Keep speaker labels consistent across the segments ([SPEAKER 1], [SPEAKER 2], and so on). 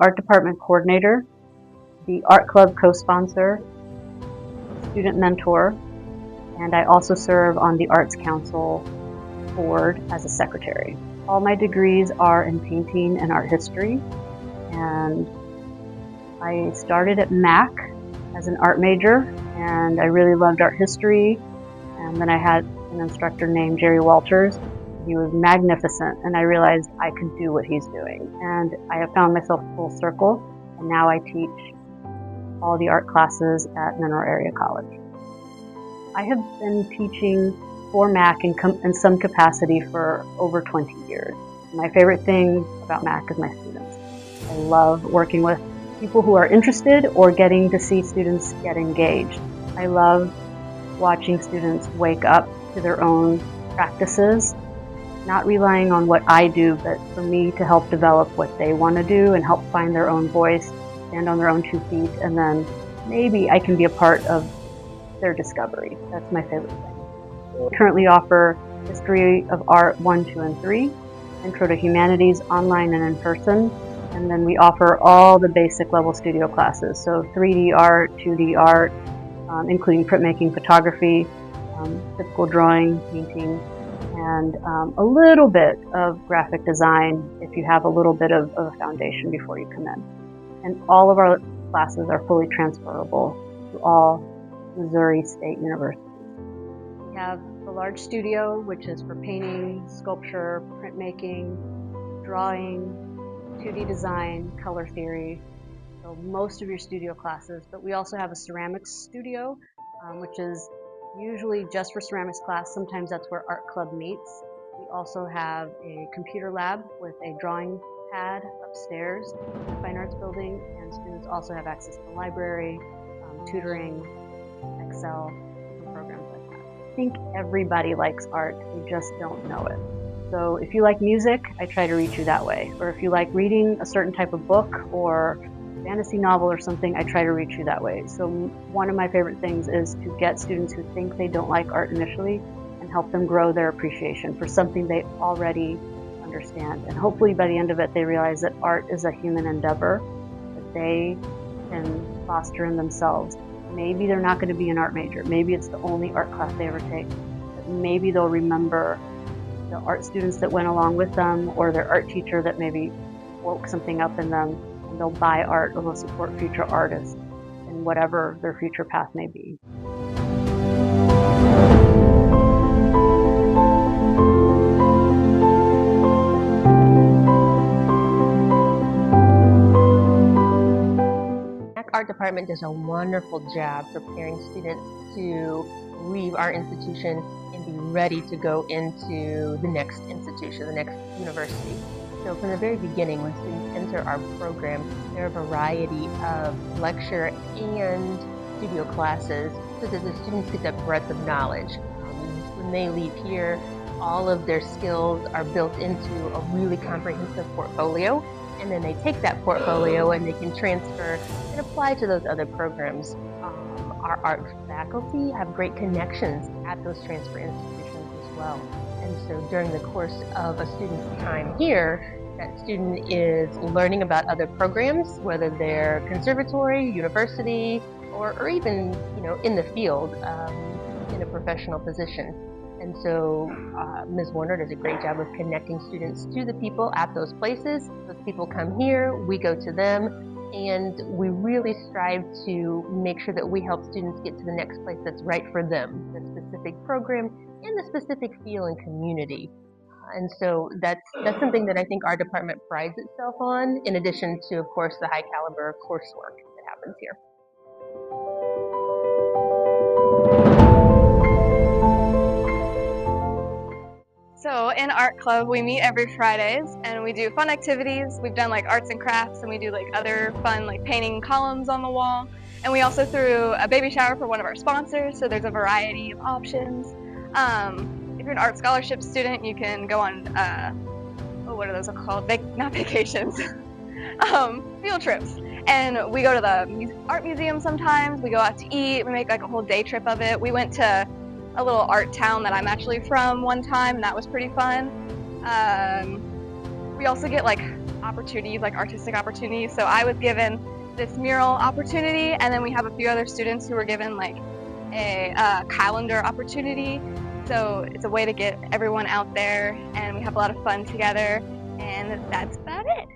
[SPEAKER 1] art department coordinator, the art club co-sponsor, student mentor, and I also serve on the Arts Council board as a secretary. All my degrees are in painting and art history, and I started at Mac as an art major, and I really loved art history. And then I had an instructor named Jerry Walters. He was magnificent, and I realized I could do what he's doing. And I have found myself full circle, and now I teach all the art classes at Monroe Area College. I have been teaching for Mac in some capacity for over 20 years. My favorite thing about Mac is my students. I love working with people who are interested or getting to see students get engaged. I love watching students wake up to their own practices, not relying on what I do, but for me to help develop what they want to do and help find their own voice, stand on their own 2 feet, and then maybe I can be a part of their discovery. That's my favorite thing. I currently offer History of Art 1, 2, and 3, Intro to Humanities online and in person, and then we offer all the basic level studio classes, so 3D art, 2D art, including printmaking, photography, typical drawing, painting, and a little bit of graphic design if you have a little bit of a foundation before you come in. And all of our classes are fully transferable to all Missouri State Universities. We have the large studio, which is for painting, sculpture, printmaking, drawing, 2D design, color theory, so most of your studio classes. But we also have a ceramics studio, which is usually just for ceramics class. Sometimes that's where art club meets. We also have a computer lab with a drawing pad upstairs in the Fine Arts Building, and students also have access to the library, tutoring, Excel, and programs like that. I think everybody likes art, you just don't know it. So if you like music, I try to reach you that way. Or if you like reading a certain type of book or fantasy novel or something, I try to reach you that way. So one of my favorite things is to get students who think they don't like art initially and help them grow their appreciation for something they already understand. And hopefully by the end of it, they realize that art is a human endeavor that they can foster in themselves. Maybe they're not going to be an art major. Maybe it's the only art class they ever take. But maybe they'll remember the art students that went along with them, or their art teacher that maybe woke something up in them, and they'll buy art or they'll support future artists in whatever their future path may be.
[SPEAKER 2] Art department does a wonderful job preparing students to leave our institution and be ready to go into the next institution, the next university. So from the very beginning, when students enter our program, there are a variety of lecture and studio classes so that the students get that breadth of knowledge. When they leave here, all of their skills are built into a really comprehensive portfolio, and then they take that portfolio and they can transfer and apply to those other programs. Our art faculty have great connections at those transfer institutions as well. And so during the course of a student's time here, that student is learning about other programs, whether they're conservatory, university, or even in the field in a professional position. And so Ms. Warner does a great job of connecting students to the people at those places. Those people come here, we go to them, and we really strive to make sure that we help students get to the next place that's right for them, the specific program and the specific feel and community. And so that's something that I think our department prides itself on, in addition to, of course, the high caliber coursework that happens here.
[SPEAKER 3] So in art club, we meet every Fridays and we do fun activities. We've done like arts and crafts, and we do like other fun like painting columns on the wall. And we also threw a baby shower for one of our sponsors, so there's a variety of options. If you're an art scholarship student, you can go on, what are those called? Not vacations, field trips. And we go to the art museum sometimes, we go out to eat, we make like a whole day trip of it. We went to a little art town that I'm actually from one time, and that was pretty fun. We also get like opportunities, like artistic opportunities. So I was given this mural opportunity, and then we have a few other students who were given like a calendar opportunity. So it's a way to get everyone out there, and we have a lot of fun together, and that's about it.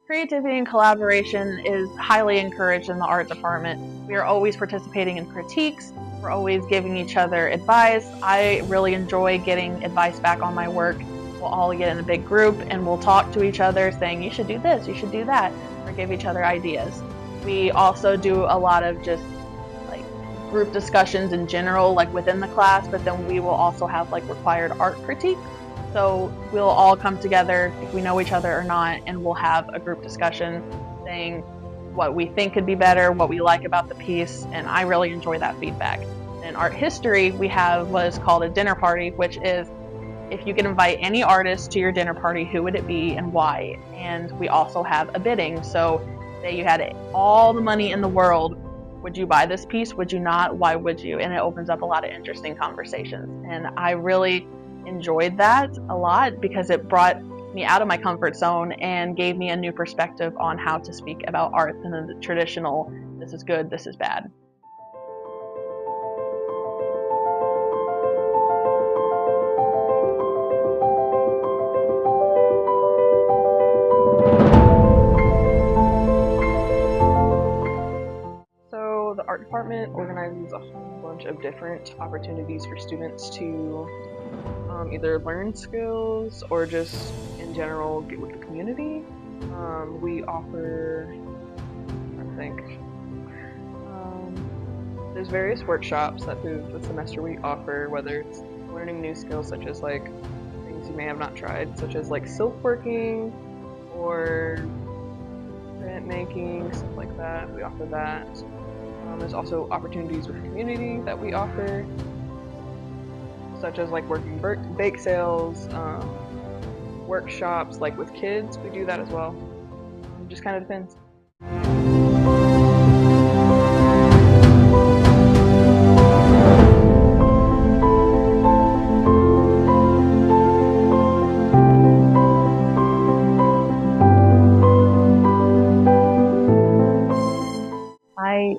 [SPEAKER 4] Creativity and collaboration is highly encouraged in the art department. We are always participating in critiques. We're always giving each other advice. I really enjoy getting advice back on my work. We'll all get in a big group and we'll talk to each other saying, you should do this, you should do that, or give each other ideas. We also do a lot of just like group discussions in general, like within the class, but then we will also have like required art critique. So we'll all come together if we know each other or not, and we'll have a group discussion saying what we think could be better, what we like about the piece, and I really enjoy that feedback. In art history, we have what is called a dinner party, which is if you could invite any artist to your dinner party, who would it be and why? And we also have a bidding. So say you had all the money in the world, would you buy this piece? Would you not? Why would you? And it opens up a lot of interesting conversations. And I really enjoyed that a lot because it brought me out of my comfort zone and gave me a new perspective on how to speak about art than the traditional, this is good, this is bad.
[SPEAKER 5] So the art department organizes a whole bunch of different opportunities for students to either learn skills or just in general get with the community. We offer, I think, there's various workshops that through the semester we offer, whether it's learning new skills such as like things you may have not tried, such as like silk working or print making, stuff like that. We offer that. There's also opportunities with the community that we offer, such as like working bake sales, workshops, like with kids, we do that as well. Just kind of depends.
[SPEAKER 1] I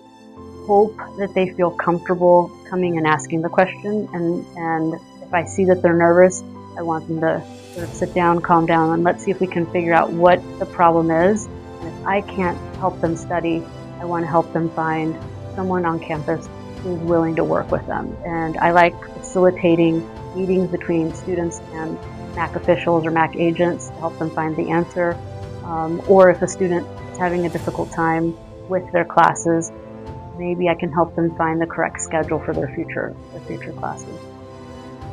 [SPEAKER 1] hope that they feel comfortable coming and asking the question, and if I see that they're nervous, I want them to sort of sit down, calm down, and let's see if we can figure out what the problem is. And if I can't help them study, I want to help them find someone on campus who's willing to work with them. And I like facilitating meetings between students and MAC officials or MAC agents to help them find the answer. Or if a student is having a difficult time with their classes, maybe I can help them find the correct schedule for their future classes.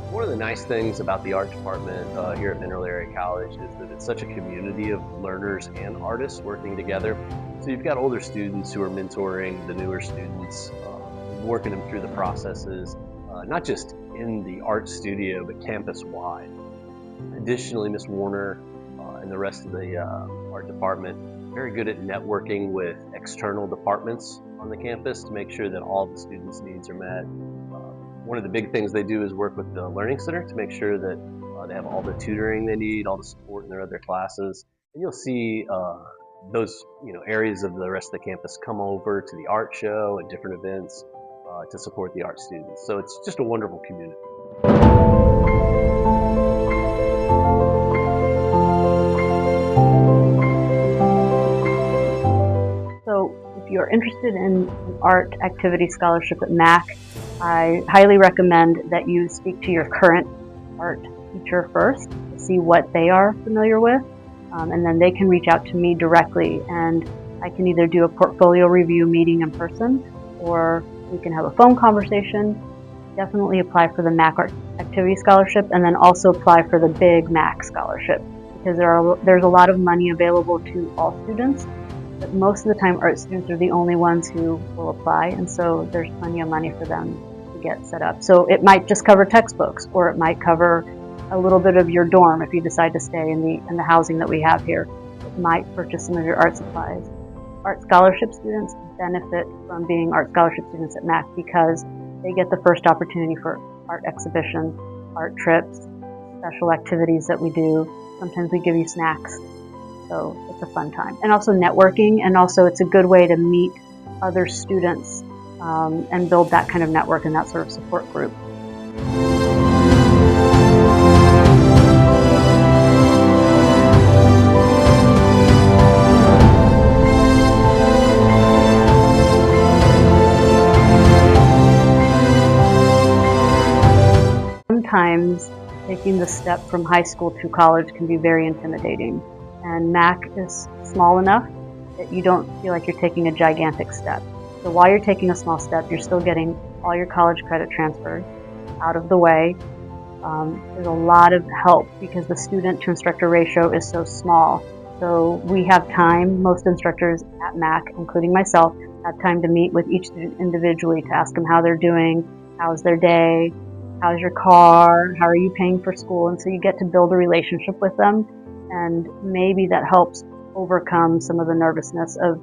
[SPEAKER 6] One of the nice things about the art department here at Mineral Area College is that it's such a community of learners and artists working together. So you've got older students who are mentoring the newer students, working them through the processes, not just in the art studio, but campus-wide. Additionally, Ms. Warner and the rest of the art department very good at networking with external departments on the campus to make sure that all the students' needs are met. One of the big things they do is work with the Learning Center to make sure that they have all the tutoring they need, all the support in their other classes. And you'll see those areas of the rest of the campus come over to the art show and different events to support the art students. So it's just a wonderful community.
[SPEAKER 1] So if you're interested in an art activity scholarship at MAC, I highly recommend that you speak to your current art teacher first to see what they are familiar with, and then they can reach out to me directly, and I can either do a portfolio review meeting in person, or we can have a phone conversation. Definitely apply for the MAC Art Activity Scholarship, and then also apply for the Big MAC Scholarship, because there's a lot of money available to all students. But most of the time, art students are the only ones who will apply, and so there's plenty of money for them to get set up. So it might just cover textbooks, or it might cover a little bit of your dorm if you decide to stay in the housing that we have here. It might purchase some of your art supplies. Art scholarship students benefit from being art scholarship students at MAC because they get the first opportunity for art exhibitions, art trips, special activities that we do. Sometimes we give you snacks, so it's a fun time. And also networking, and also it's a good way to meet other students and build that kind of network and that sort of support group. Sometimes taking the step from high school to college can be very intimidating, and MAC is small enough that you don't feel like you're taking a gigantic step. So while you're taking a small step, you're still getting all your college credit transferred out of the way. There's a lot of help because the student to instructor ratio is so small. So we have time, most instructors at MAC, including myself, have time to meet with each student individually to ask them how they're doing, how's their day, how's your car, how are you paying for school, and so you get to build a relationship with them, and maybe that helps overcome some of the nervousness of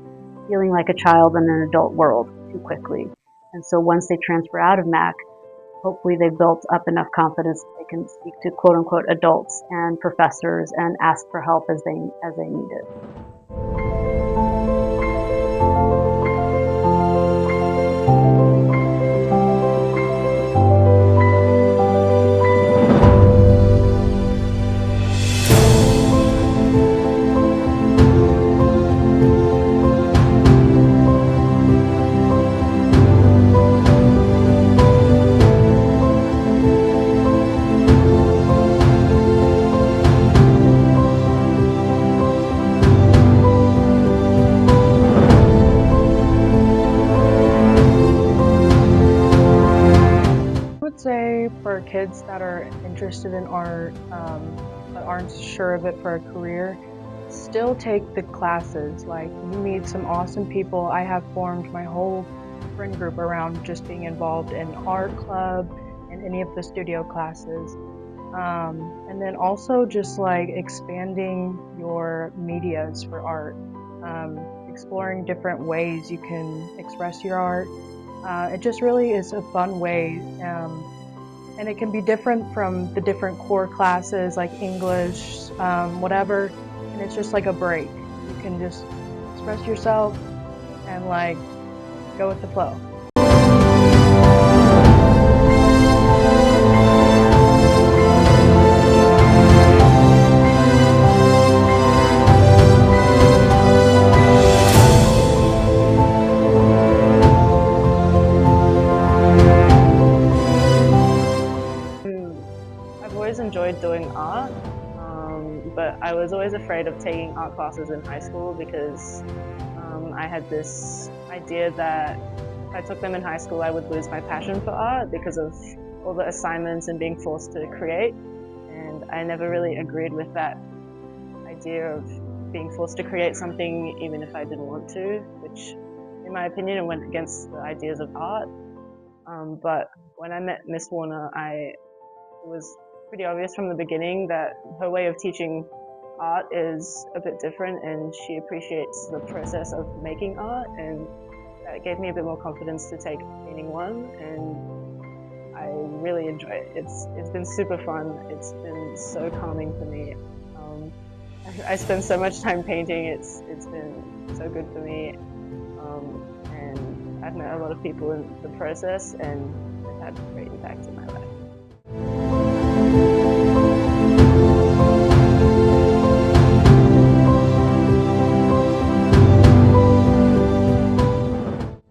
[SPEAKER 1] feeling like a child in an adult world too quickly. And so once they transfer out of MAC, hopefully they've built up enough confidence that they can speak to quote-unquote adults and professors and ask for help as they need it.
[SPEAKER 4] Say for kids that are interested in art but aren't sure of it for a career, still take the classes. Like, you meet some awesome people. I have formed my whole friend group around just being involved in art club and any of the studio classes, and then also just like expanding your medias for art, exploring different ways you can express your art. It just really is a fun way, and it can be different from the different core classes like English, whatever, and it's just like a break. You can just express yourself and like go with the flow. I've always enjoyed doing art, but I was always afraid of taking art classes in high school because I had this idea that if I took them in high school I would lose my passion for art because of all the assignments and being forced to create, and I never really agreed with that idea of being forced to create something even if I didn't want to, which in my opinion it went against the ideas of art. But when I met Miss Warner, it was pretty obvious from the beginning that her way of teaching art is a bit different, and she appreciates the process of making art, and that gave me a bit more confidence to take painting one, and I really enjoy it. It's been super fun. It's been so calming for me. I spend so much time painting. It's been so good for me, and I've met a lot of people in the process, and it's had a great impact in my life.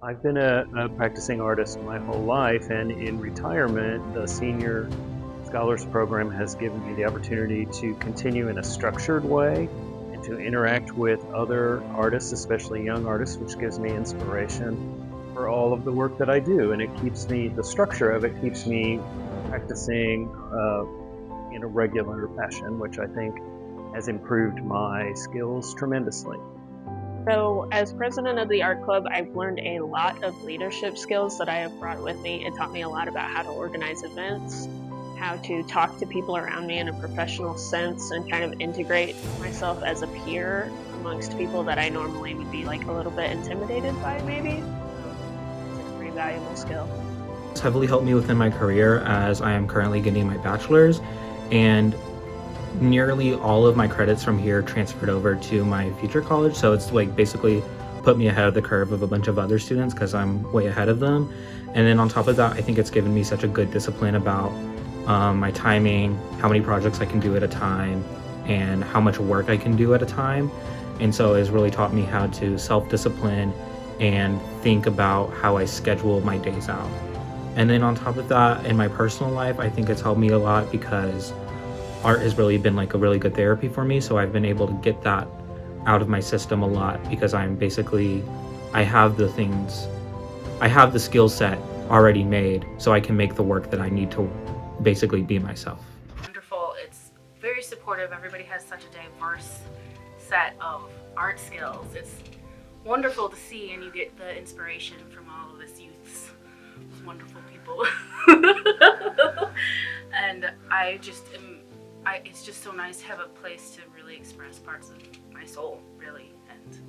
[SPEAKER 7] I've been a practicing artist my whole life, and in retirement, the Senior Scholars Program has given me the opportunity to continue in a structured way and to interact with other artists, especially young artists, which gives me inspiration for all of the work that I do. And it keeps me, the structure of it keeps me practicing in a regular fashion, which I think has improved my skills tremendously.
[SPEAKER 8] So, as president of the art club, I've learned a lot of leadership skills that I have brought with me. It taught me a lot about how to organize events, how to talk to people around me in a professional sense and kind of integrate myself as a peer amongst people that I normally would be like a little bit intimidated by, maybe. It's a pretty valuable skill.
[SPEAKER 9] It's heavily helped me within my career as I am currently getting my bachelor's, and nearly all of my credits from here transferred over to my future college. So it's like basically put me ahead of the curve of a bunch of other students because I'm way ahead of them. And then on top of that, I think it's given me such a good discipline about my timing, how many projects I can do at a time, and how much work I can do at a time. And so it's really taught me how to self-discipline and think about how I schedule my days out. And then on top of that, in my personal life, I think it's helped me a lot because art has really been like a really good therapy for me. So I've been able to get that out of my system a lot because I have the skill set already made, so I can make the work that I need to basically be myself.
[SPEAKER 10] Wonderful. It's very supportive. Everybody has such a diverse set of art skills. It's wonderful to see, and you get the inspiration from all of this youth's wonderful people. And it's just so nice to have a place to really express parts of my soul, really, and